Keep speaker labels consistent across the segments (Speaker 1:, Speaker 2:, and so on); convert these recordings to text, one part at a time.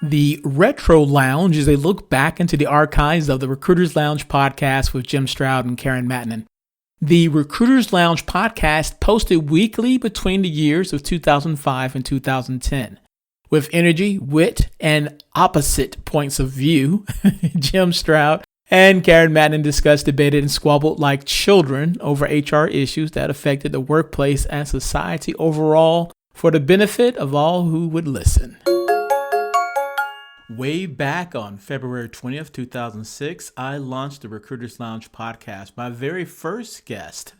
Speaker 1: The Retro Lounge is a look back into the archives of the Recruiters Lounge podcast with Jim Stroud and Karen Mattinen. The Recruiters Lounge podcast posted weekly between the years of 2005 and 2010. With energy, wit, and opposite points of view, Jim Stroud and Karen Mattinen discussed, debated, and squabbled like children over HR issues that affected the workplace and society overall for the benefit of all who would listen. Way back on February 20th, 2006, I launched the Recruiters Lounge podcast. My very first guest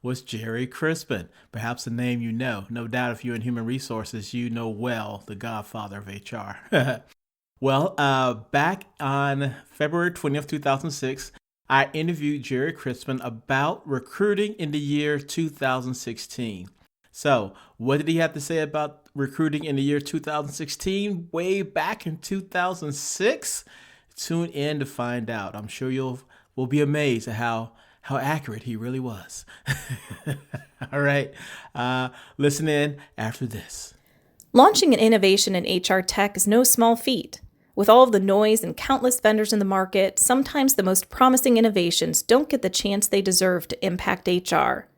Speaker 1: was Gerry Crispin, perhaps a name you know. No doubt if you're in human resources, you know well the godfather of HR. Well, back on February 20th, 2006, I interviewed Gerry Crispin about recruiting in the year 2016. So, what did he have to say about recruiting in the year 2016, way back in 2006? Tune in to find out. I'm sure will be amazed at how accurate he really was. All right, listen in after this.
Speaker 2: Launching an innovation in HR tech is no small feat. With all of the noise and countless vendors in the market, sometimes the most promising innovations don't get the chance they deserve to impact HR.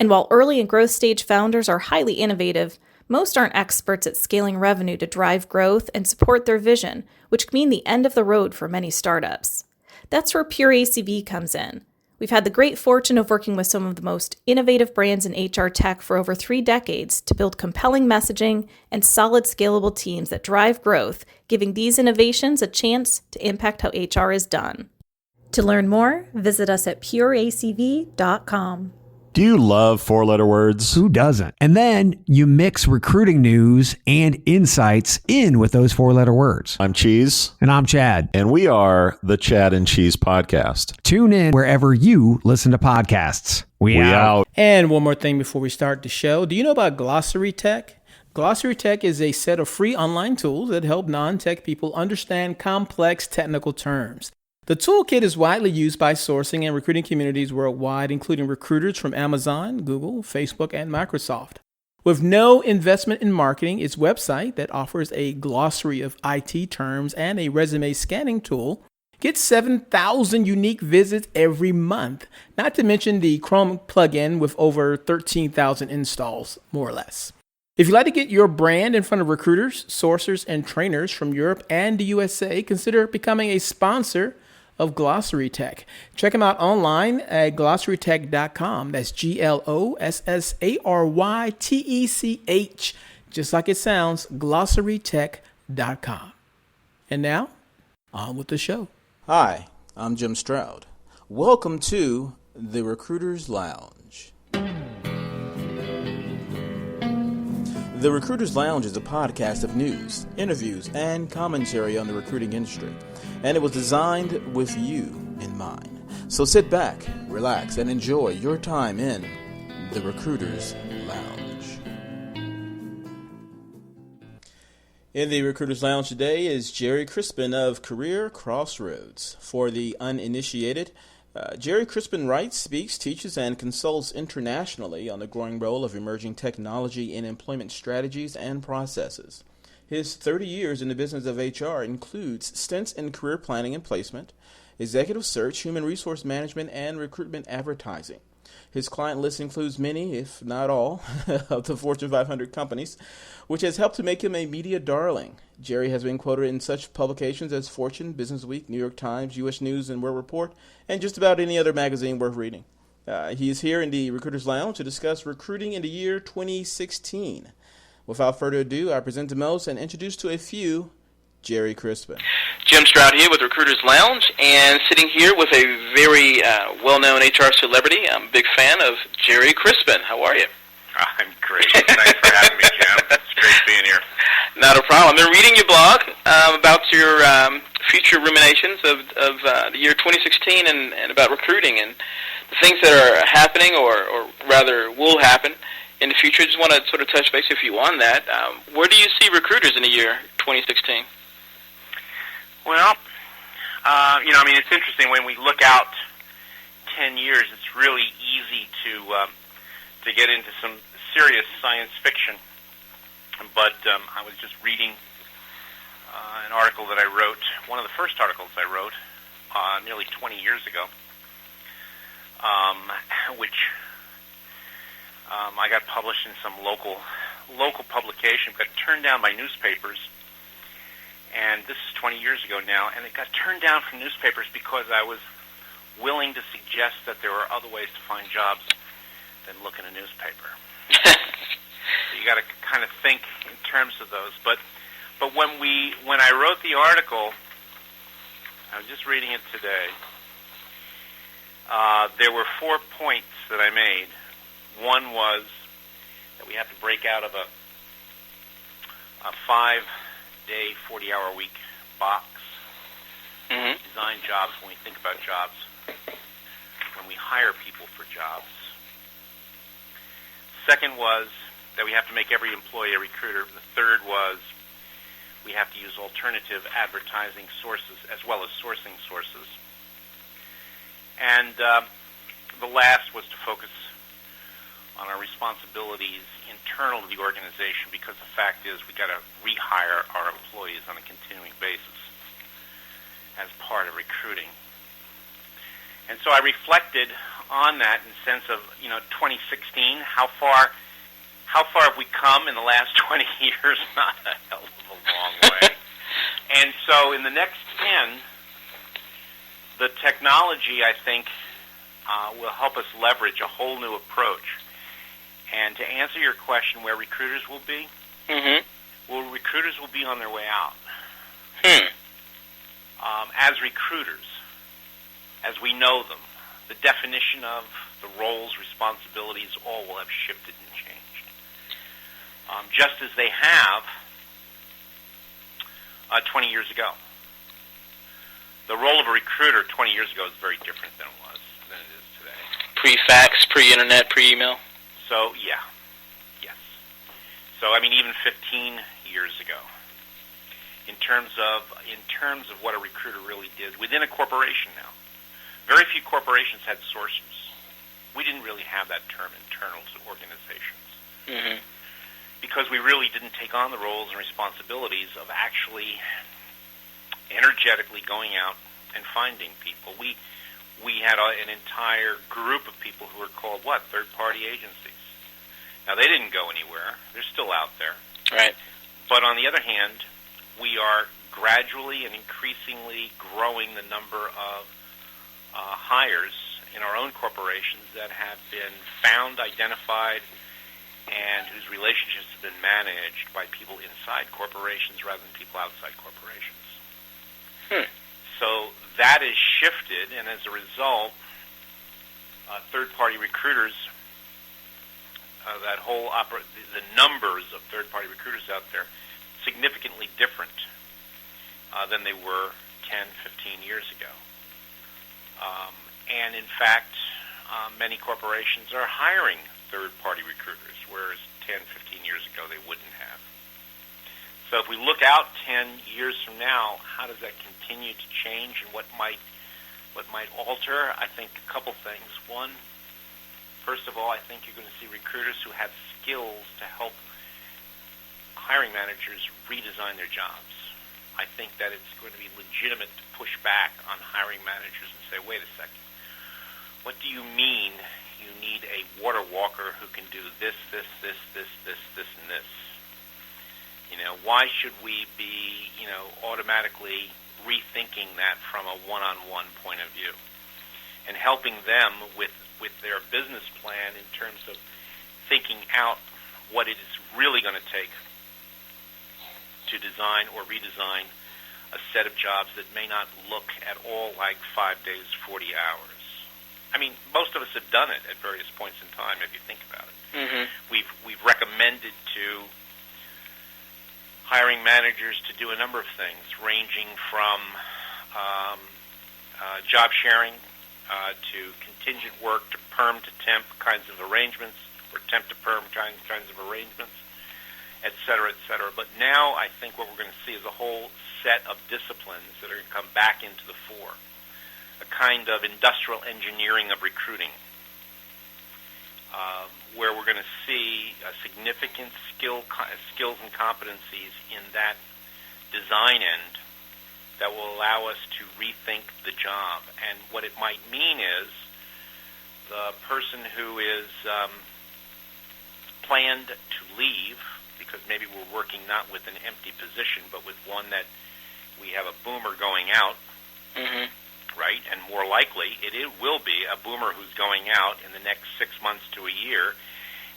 Speaker 2: And while early and growth stage founders are highly innovative, most aren't experts at scaling revenue to drive growth and support their vision, which can mean the end of the road for many startups. That's where Pure ACV comes in. We've had the great fortune of working with some of the most innovative brands in HR tech for over 3 decades to build compelling messaging and solid scalable teams that drive growth, giving these innovations a chance to impact how HR is done. To learn more, visit us at pureacv.com.
Speaker 3: Do you love 4-letter words?
Speaker 4: Who doesn't? And then you mix recruiting news and insights in with those 4-letter words.
Speaker 3: I'm Cheese.
Speaker 4: And I'm Chad.
Speaker 3: And we are the Chad and Cheese Podcast.
Speaker 4: Tune in wherever you listen to podcasts. We out.
Speaker 1: And one more thing before we start the show. Do you know about Glossary Tech? Glossary Tech is a set of free online tools that help non-tech people understand complex technical terms. The toolkit is widely used by sourcing and recruiting communities worldwide, including recruiters from Amazon, Google, Facebook, and Microsoft. With no investment in marketing, its website that offers a glossary of IT terms and a resume scanning tool gets 7,000 unique visits every month, not to mention the Chrome plugin with over 13,000 installs, more or less. If you'd like to get your brand in front of recruiters, sourcers, and trainers from Europe and the USA, consider becoming a sponsor of Glossary Tech. Check them out online at glossarytech.com. That's GLOSSARYTECH, just like it sounds, glossarytech.com. And now, on with the show. Hi, I'm Jim Stroud. Welcome to the Recruiters Lounge. The Recruiters Lounge is a podcast of news, interviews, and commentary on the recruiting industry, and it was designed with you in mind. So sit back, relax, and enjoy your time in the Recruiters Lounge. In the Recruiters Lounge today is Gerry Crispin of Career Crossroads. For the uninitiated, Gerry Crispin writes, speaks, teaches, and consults internationally on the growing role of emerging technology in employment strategies and processes. His 30 years in the business of HR includes stints in career planning and placement, executive search, human resource management, and recruitment advertising. His client list includes many, if not all, of the Fortune 500 companies, which has helped to make him a media darling. Gerry has been quoted in such publications as Fortune, Business Week, New York Times, U.S. News and World Report, and just about any other magazine worth reading. He is here in the Recruiters Lounge to discuss recruiting in the year 2016. Without further ado, I present to most and introduce to a few Gerry Crispin.
Speaker 5: Jim Stroud here with Recruiters Lounge, and sitting here with a very well-known HR celebrity. I'm a big fan of Gerry Crispin. How are you?
Speaker 6: I'm great. Thanks for having me, Jim. It's great being here.
Speaker 5: Not a problem. I've been reading your blog about your future ruminations of the year 2016 and about recruiting and the things that are happening or rather will happen in the future. I just want to sort of touch base with you on that. Where do you see recruiters in the year 2016?
Speaker 6: Well, it's interesting when we look out 10 years. It's really easy to get into some serious science fiction. But I was just reading an article that I wrote, one of the first articles I wrote nearly 20 years ago, which I got published in some local publication, got turned down by newspapers, and this is 20 years ago now, and it got turned down from newspapers because I was willing to suggest that there were other ways to find jobs than look in a newspaper. So you got to kind of think in terms of those. But when I wrote the article, I was just reading it today. There were 4 points that I made. One was that we have to break out of a 5-day, 40-hour week box.
Speaker 5: Mm-hmm.
Speaker 6: Design jobs when we think about jobs, when we hire people for jobs. Second was that we have to make every employee a recruiter. The third was we have to use alternative advertising sources as well as sourcing sources. And the last was to focus on our responsibilities internal to the organization, because the fact is we got to rehire our employees on a continuing basis as part of recruiting. And so I reflected on that in the sense of, 2016, how far have we come in the last 20 years? Not a hell of a long way. And so in the next 10, the technology, I think, will help us leverage a whole new approach. And to answer your question, where recruiters will be, well, recruiters will be on their way out. As recruiters, as we know them, the definition of the roles, responsibilities, all will have shifted and changed. Just as they have 20 years ago. The role of a recruiter 20 years ago is very different than it is today.
Speaker 5: Pre-fax, pre-internet, pre-email?
Speaker 6: So, yeah. Yes. So, even 15 years ago, in terms of what a recruiter really did within a corporation now. Very few corporations had sources. We didn't really have that term internal to organizations.
Speaker 5: Mm-hmm.
Speaker 6: Because we really didn't take on the roles and responsibilities of actually energetically going out and finding people. We had an entire group of people who were called third-party agencies. Now, they didn't go anywhere. They're still out there.
Speaker 5: Right.
Speaker 6: But on the other hand, we are gradually and increasingly growing the number of hires in our own corporations that have been found, identified, and whose relationships have been managed by people inside corporations rather than people outside corporations. So that is shifted, and as a result, third-party recruiters, the numbers of third-party recruiters out there, significantly different than they were 10, 15 years ago. And in fact, many corporations are hiring third-party recruiters, whereas 10, 15 years ago they wouldn't have. So if we look out 10 years from now, how does that continue to change, and what might alter? I think a couple things. One, first of all, I think you're going to see recruiters who have skills to help hiring managers redesign their jobs. I think that it's going to be legitimate to push back on hiring managers and say, wait a second, what do you mean you need a water walker who can do this, and this? Why should we be, automatically rethinking that from a one-on-one point of view and helping them with their business plan in terms of thinking out what it is really going to take to design or redesign a set of jobs that may not look at all like 5 days, 40 hours. Most of us have done it at various points in time, if you think about it.
Speaker 5: Mm-hmm.
Speaker 6: We've recommended to hiring managers to do a number of things, ranging from job sharing to contingent work to perm to temp kinds of arrangements, or temp to perm kinds of arrangements, et cetera, et cetera. But now I think what we're going to see is a whole set of disciplines that are going to come back into the fore, a kind of industrial engineering of recruiting, where we're going to see significant skills and competencies in that design end that will allow us to rethink the job. And what it might mean is the person who is planned to leave, because maybe we're working not with an empty position, but with one that we have a boomer going out, right? And more likely, it will be a boomer who's going out in the next 6 months to a year,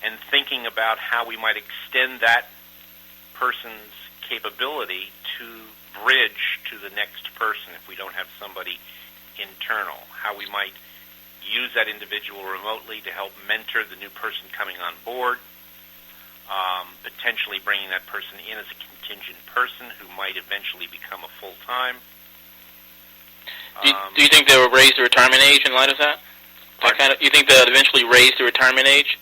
Speaker 6: and thinking about how we might extend that person's capability to bridge to the next person if we don't have somebody internal, how we might use that individual remotely to help mentor the new person coming on board, potentially bringing that person in as a contingent person who might eventually become a full-time.
Speaker 5: Do you think they will raise the retirement age in light of that? You think they'll eventually raise the retirement age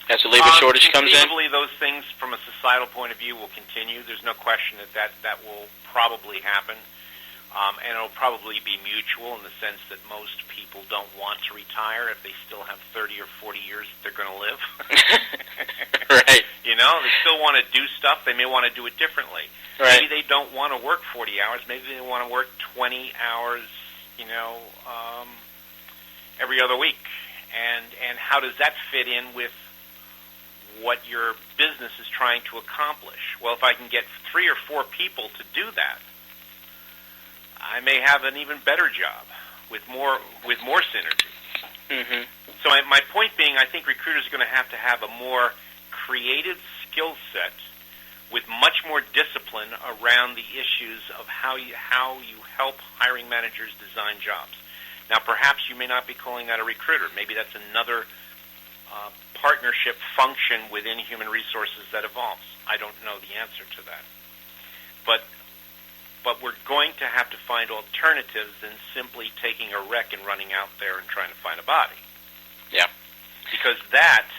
Speaker 5: as the labor shortage comes in?
Speaker 6: Conceivably, those things from a societal point of view will continue. There's no question that will probably happen. And it'll probably be mutual in the sense that most people don't want to retire if they still have 30 or 40 years that they're going to live.
Speaker 5: Right.
Speaker 6: You know, they still want to do stuff. They may want to do it differently.
Speaker 5: Right.
Speaker 6: Maybe they don't want to work 40 hours. Maybe they want to work 20 hours, every other week. And how does that fit in with what your business is trying to accomplish? Well, if I can get 3 or 4 people to do that, I may have an even better job with more synergy.
Speaker 5: Mm-hmm.
Speaker 6: So my point being, I think recruiters are going to have a more creative skill set with much more discipline around the issues of how you help hiring managers design jobs. Now, perhaps you may not be calling that a recruiter. Maybe that's another partnership function within human resources that evolves. I don't know the answer to that. But we're going to have to find alternatives than simply taking a wreck and running out there and trying to find a body.
Speaker 5: Yeah.
Speaker 6: Because that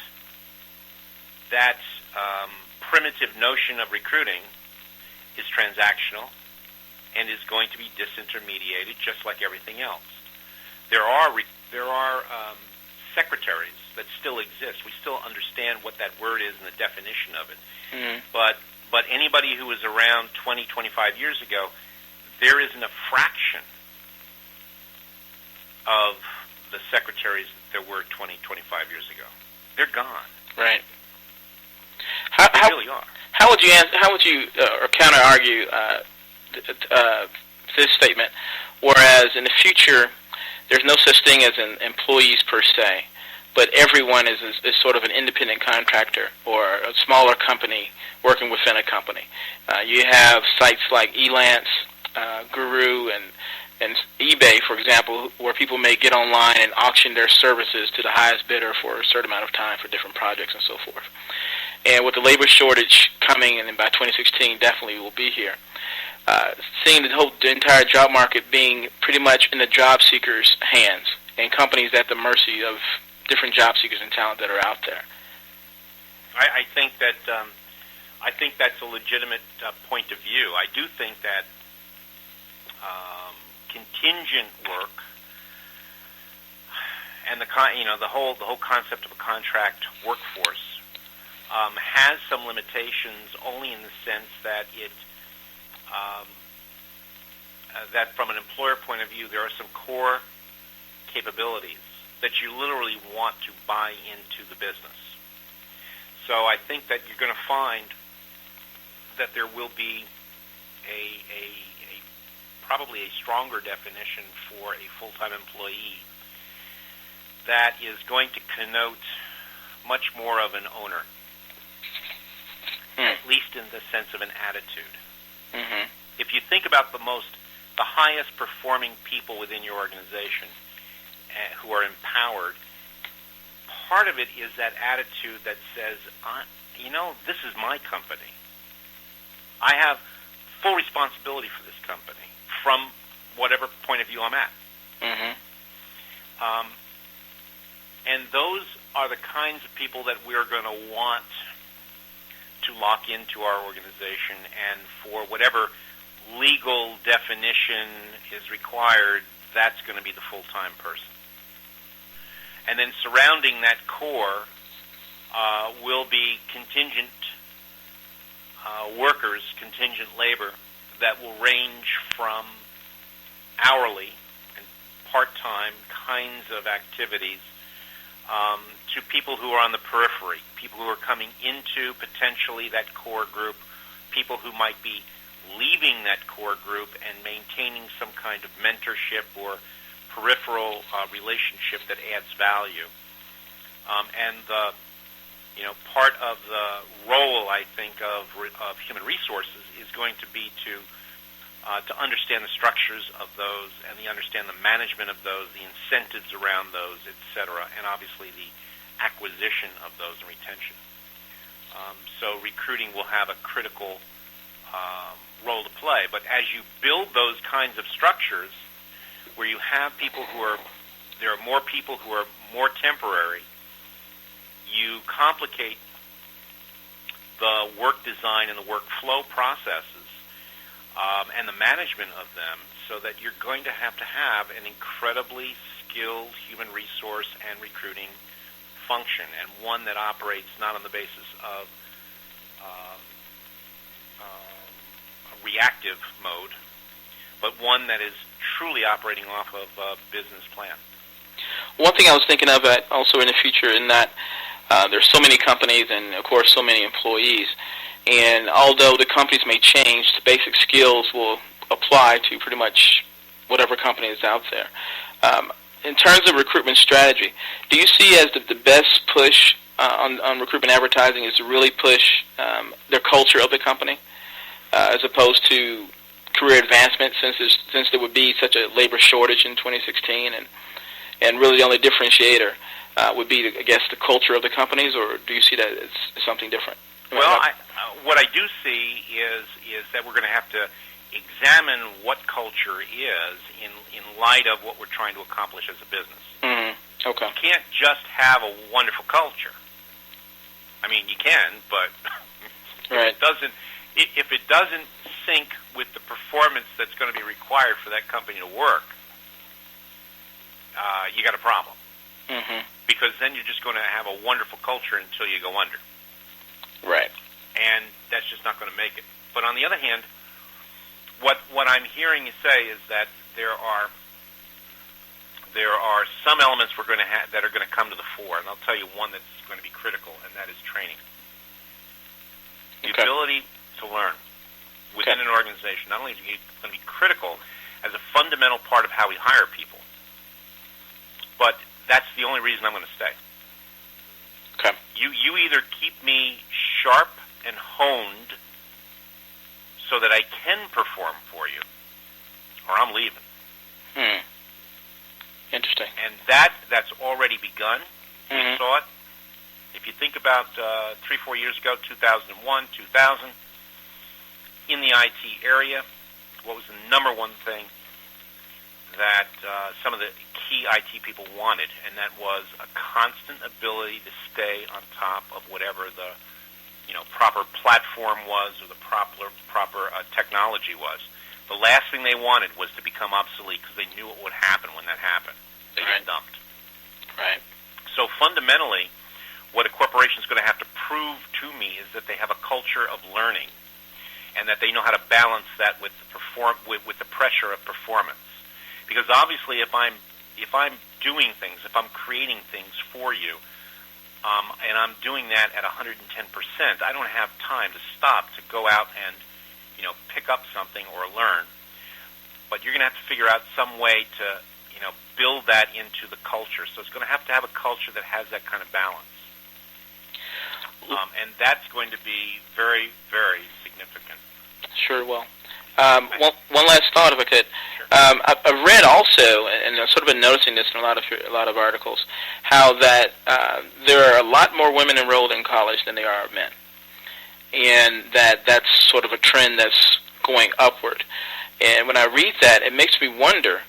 Speaker 6: primitive notion of recruiting is transactional and is going to be disintermediated just like everything else. There are secretaries that still exist. We still understand what that word is and the definition of it.
Speaker 5: Mm-hmm.
Speaker 6: But anybody who was around 20, 25 years ago, there isn't a fraction of the secretaries that there were 20, 25 years ago. They're gone.
Speaker 5: Right.
Speaker 6: They really are.
Speaker 5: How would you or counter argue this statement? Whereas in the future, there's no such thing as an employees per se, but everyone is sort of an independent contractor or a smaller company working within a company. You have sites like Elance, Guru, and eBay, for example, where people may get online and auction their services to the highest bidder for a certain amount of time for different projects and so forth. And with the labor shortage coming, and then by 2016 definitely will be here, seeing the entire job market being pretty much in the job seekers' hands and companies at the mercy of different job seekers and talent that are out there.
Speaker 6: I think that's a legitimate point of view. I do think that contingent work and the whole concept of a contract workforce has some limitations, only in the sense that that from an employer point of view, there are some core capabilities that you literally want to buy into the business. So I think that you're going to find that there will be probably a stronger definition for a full-time employee that is going to connote much more of an owner, at least in the sense of an attitude.
Speaker 5: Mm-hmm.
Speaker 6: If you think about the highest performing people within your organization who are empowered, part of it is that attitude that says, this is my company. I have full responsibility for this company from whatever point of view I'm at.
Speaker 5: Mm-hmm.
Speaker 6: And those are the kinds of people that we're going to want to lock into our organization, and for whatever legal definition is required, that's going to be the full-time person. And then surrounding that core will be contingent workers, contingent labor, that will range from hourly and part-time kinds of activities to people who are on the periphery, people who are coming into potentially that core group, people who might be leaving that core group and maintaining some kind of mentorship or peripheral relationship that adds value. And the part of the role, I think, of human resources is going to be to understand the structures of those and understand the management of those, the incentives around those, et cetera, and obviously the acquisition of those and retention. So recruiting will have a critical role to play. But as you build those kinds of structures where you have people there are more people who are more temporary, you complicate the work design and the workflow processes and the management of them, so that you're going to have an incredibly skilled human resource and recruiting function, and one that operates not on the basis of a reactive mode, but one that is truly operating off of a business plan.
Speaker 5: One thing I was thinking of also in the future, in that there's so many companies and, of course, so many employees, and although the companies may change, the basic skills will apply to pretty much whatever company is out there. In terms of recruitment strategy, do you see as the best push on recruitment advertising is to really push their culture of the company as opposed to career advancement, since there would be such a labor shortage in 2016, and really the only differentiator would be, I guess, the culture of the companies, or do you see that as something different?
Speaker 6: Well, what I do see is that we're going to have to examine what culture is in light of what we're trying to accomplish as a business.
Speaker 5: Mm-hmm. Okay.
Speaker 6: You can't just have a wonderful culture. I mean, you can, but
Speaker 5: right.
Speaker 6: if it doesn't sync with the performance that's going to be required for that company to work, you got a problem.
Speaker 5: Mm-hmm.
Speaker 6: Because then you're just going to have a wonderful culture until you go under.
Speaker 5: Right.
Speaker 6: And that's just not going to make it. But on the other hand, what I'm hearing you say is that there are some elements we're going to have that are going to come to the fore, and I'll tell you one that's going to be critical, and that is training. The ability to learn within an organization not only is it going to be critical as a fundamental part of how we hire people, but that's the only reason I'm going to stay.
Speaker 5: Okay.
Speaker 6: You either keep me sharp and honed so that I can perform for you, or I'm leaving.
Speaker 5: Interesting.
Speaker 6: And that's already begun.
Speaker 5: Mm-hmm.
Speaker 6: We saw it. If you think about 3-4 years ago, 2001, 2000, in the IT area, what was the number one thing that some of the key IT people wanted, and that was a constant ability to stay on top of whatever the proper platform was or the proper technology was. The last thing they wanted was to become obsolete, because they knew what would happen when that happened. They get dumped.
Speaker 5: Right.
Speaker 6: So fundamentally, what a corporation is going to have to prove to me is that they have a culture of learning, and that they know how to balance that with the pressure of performance. Because obviously, if I'm doing things, if I'm creating things for you, and I'm doing that at 110%, I don't have time to stop to go out and pick up something or learn. But you're going to have to figure out some way to build that into the culture. So it's going to have a culture that has that kind of balance, and that's going to be very, very significant.
Speaker 5: Sure will. One last thought, if I could.
Speaker 6: Sure.
Speaker 5: I've read also, and I've sort of been noticing this in a lot of articles, how that there are a lot more women enrolled in college than there are men, and that's sort of a trend that's going upward. And when I read that, it makes me wonder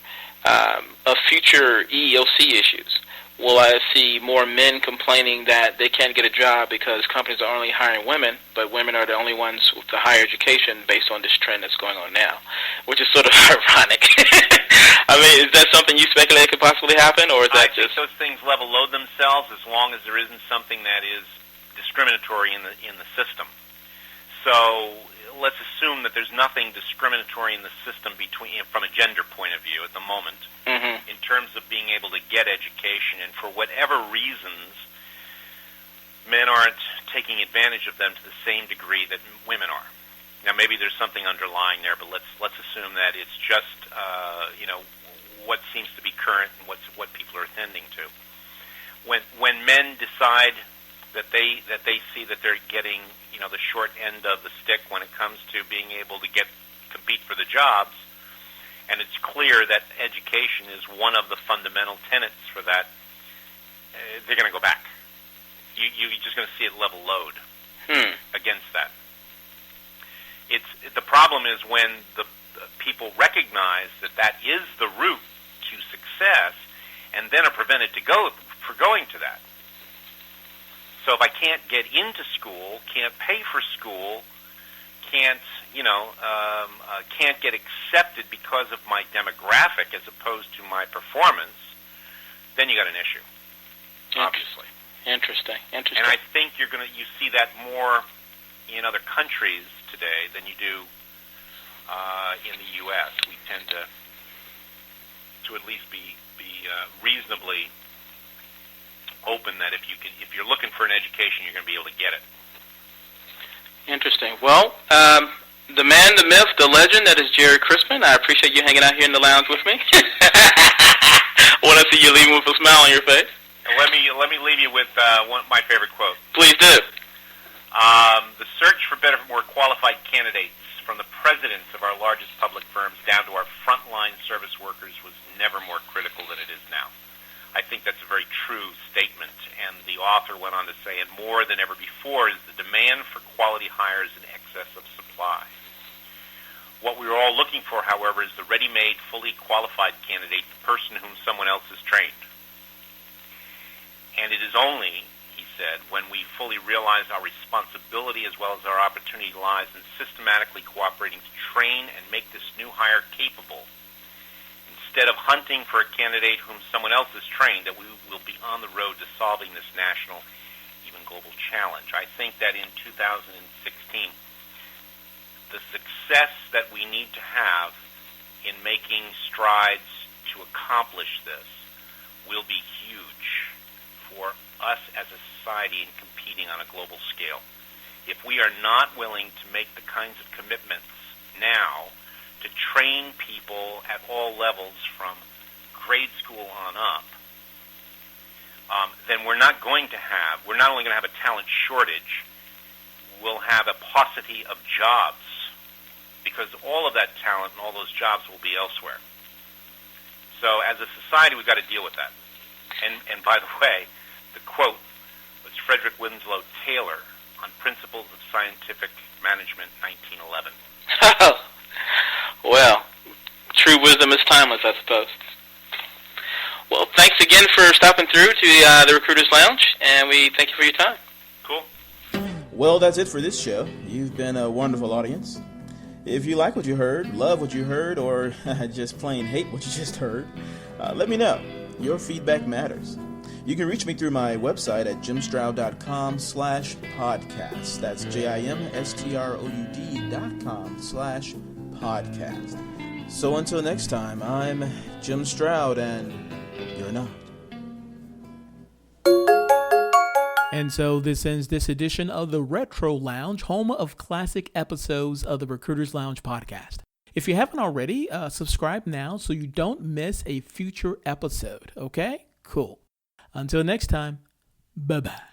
Speaker 5: of future EEOC issues. Will I see more men complaining that they can't get a job because companies are only hiring women, but women are the only ones with the higher education based on this trend that's going on now, which is sort of ironic. I mean, is that something you speculate could possibly happen, or is that
Speaker 6: I think those things level load themselves as long as there isn't something that is discriminatory in the system. So let's assume that there's nothing discriminatory in the system from a gender point of view at the moment, in terms of being able to get education, and for whatever reasons, men aren't taking advantage of them to the same degree that women are. Now, maybe there's something underlying there, but let's assume that it's just what seems to be current and what people are attending to. When men decide that they see that they're getting the short end of the stick when it comes to being able to compete for the jobs, and it's clear that education is one of the fundamental tenets for that, they're going to go back. You're just going to see it level load against that. The problem is when the people recognize that is the route to success, and then are prevented for going to that. So if I can't get into school, can't pay for school, can't get accepted because of my demographic as opposed to my performance, then you got an issue. Obviously.
Speaker 5: Interesting.
Speaker 6: And I think you see that more in other countries today than you do in the U.S. We tend to at least be reasonably open that if you're looking for an education, you're going to be able to get it.
Speaker 5: Interesting. Well, the man, the myth, the legend, that is Gerry Crispin. I appreciate you hanging out here in the lounge with me. I want to see you leaving with a smile on your face.
Speaker 6: Let me leave you with my favorite quote.
Speaker 5: Please do.
Speaker 6: The search for better, more qualified candidates, from the presidents of our largest public firms down to our frontline service workers, was never more critical than it is now. I think that's a very true statement, and the author went on to say, and more than ever before is the demand for quality hires in excess of supply. What we are all looking for, however, is the ready-made, fully qualified candidate, the person whom someone else has trained. And it is only, he said, when we fully realize our responsibility as well as our opportunity lies in systematically cooperating to train and make this new hire capable, instead of hunting for a candidate whom someone else has trained, that we will be on the road to solving this national, even global challenge. I think that in 2016, the success that we need to have in making strides to accomplish this will be huge for us as a society in competing on a global scale. If we are not willing to make the kinds of commitments now to train people at all levels from grade school on up, then we're not only going to have a talent shortage, we'll have a paucity of jobs, because all of that talent and all those jobs will be elsewhere. So as a society, we've got to deal with that. And by the way, the quote was Frederick Winslow Taylor on Principles of Scientific Management, 1911.
Speaker 5: Well, true wisdom is timeless, I suppose. Well, thanks again for stopping through to the Recruiters Lounge, and we thank you for your time.
Speaker 6: Cool.
Speaker 1: Well, that's it for this show. You've been a wonderful audience. If you like what you heard, love what you heard, or just plain hate what you just heard, let me know. Your feedback matters. You can reach me through my website at jimstroud.com/podcast. That's JIMSTROUD.com/podcast. So until next time, I'm Jim Stroud, and you're not. And so this ends this edition of the Retro Lounge, home of classic episodes of the Recruiters Lounge podcast. If you haven't already, subscribe now so you don't miss a future episode, okay? Cool. Until next time, bye-bye.